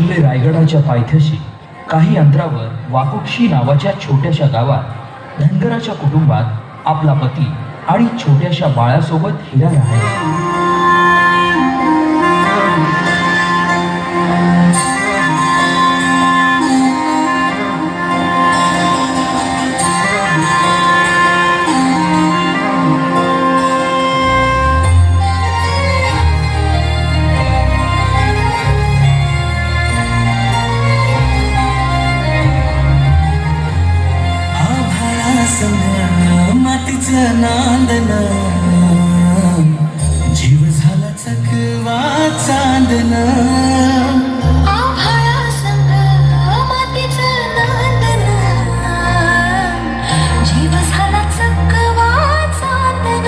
किल्ले रायगडाच्या पायथ्याशी काही अंतरावर वाकुक्षी नावाच्या छोट्याशा गावात धनगराच्या कुटुंबात आपला पती आणि छोट्याशा बाळासोबत हिरा राहायचा. मातीचं नांदन जीव झाला चकवा चांदन. आभाळा संग मातीचं नांदन जीव झाला चकवा चांदन.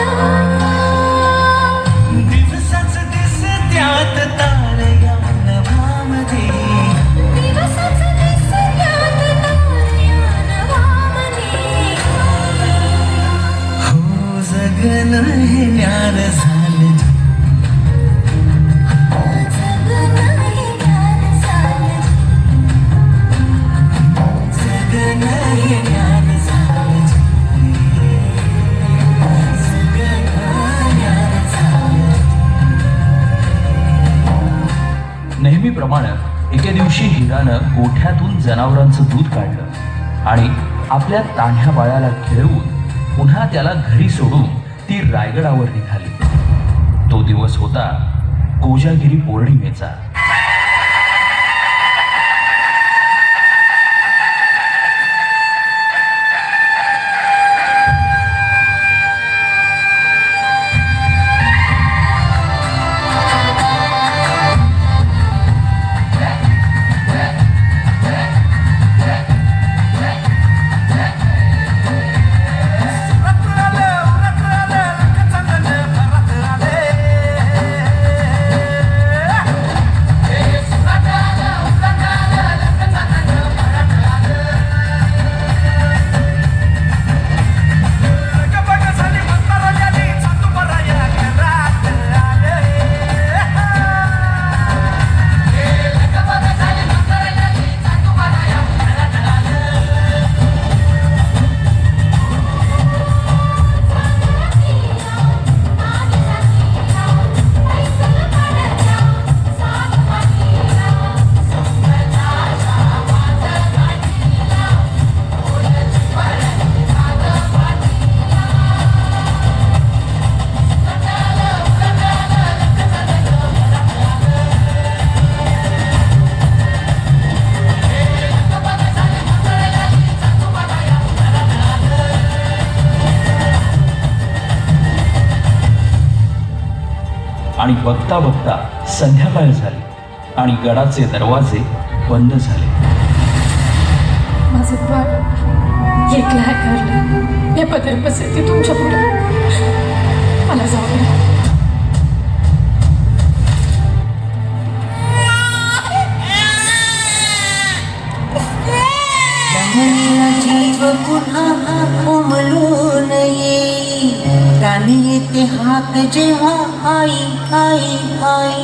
दिवसाच दिस त्यात तारया नभामध्ये, दिवसाच दिस त्यात तारया नभामध्ये. हो जगन हे न्यार झालं, जगन हे ज्ञान झालं, जगन हे न्यार झालं, जगन न्यार झालं. नेहमीप्रमाणे एके दिवशी हिरानं गोठ्यातून जनावरांचं दूध काढलं आणि आपल्या तान्ह्या बाळाला खेळवून पुन्हा त्याला घरी सोडून ती रायगडावर निघाली. तो दिवस होता कोजागिरी पौर्णिमेचा. आणि बघता बघता संध्याकाळ झाली आणि गडाचे दरवाजे बंद झाले. माझं बाळ एकलं आहे घरला. हे पदर बसते तुमच्या पुढे. मला जाऊ द्या. जीव पुन्हा उमलून येई, कानी येते हाक जेव्हा आई आई आई.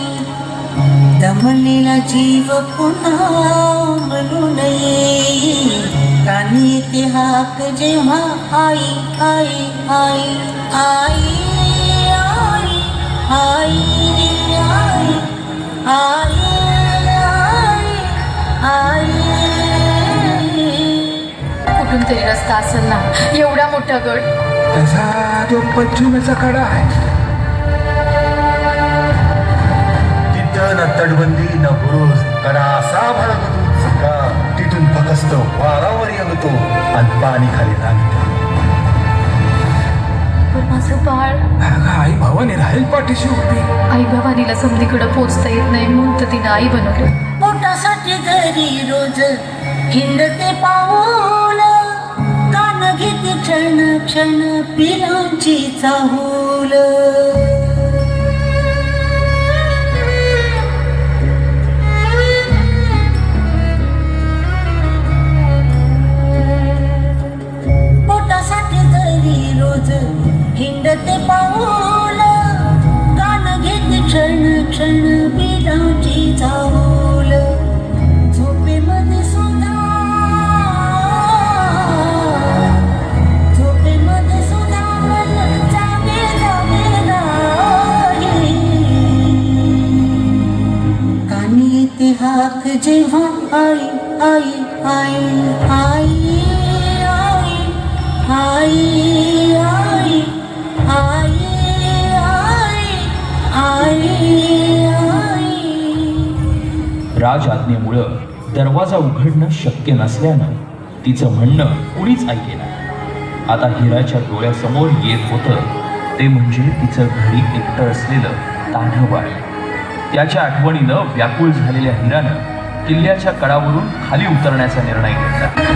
दमलेला जीव पुन्हा उमलून येई, कानी येते हाक जेव्हा आई आई आई आई आई आई आई आई आई आई. कुठून तरी रस्ता असेल ना. एवढा मोठा गड. त्याचा जो पश्चिमेचा कडा आहे तिथं न तटबंदी न बुरुज कडा असा भडकतो का तिथून फकस्त वारावर येतो आणि पाणी खाली राहतो. पण माझं बाळ. आई भावाने राहील पाठीशी उभी. आई भवानीला समधीकडे पोचता येत नाही म्हणून तर तिनं आई बनवलं. पोटासाठी घरी रोज हिंडते पाऊल, कान घेते क्षण क्षण पिलांची चाहूल. पोटासाठी घरी रोज हिंडते पाऊल, कान घेते क्षण क्षण पिलांची चाहूल. दारात जेव्हा आई आई आई आई आई आई आई आई आई आई राज आज्ञेमुळं दरवाजा उघडणं शक्य नसल्यानं तिचं म्हणणं कुणीच ऐके नाही. आता हिराच्या डोळ्यासमोर येत होतं ते म्हणजे तिचं घरी एकटं असलेलं तान्हं बाळ. त्याच्या आठवणीनं व्याकुळ झालेल्या हिरानं किल्ल्याच्या कडावरून खाली उतरण्याचा निर्णय घेतला.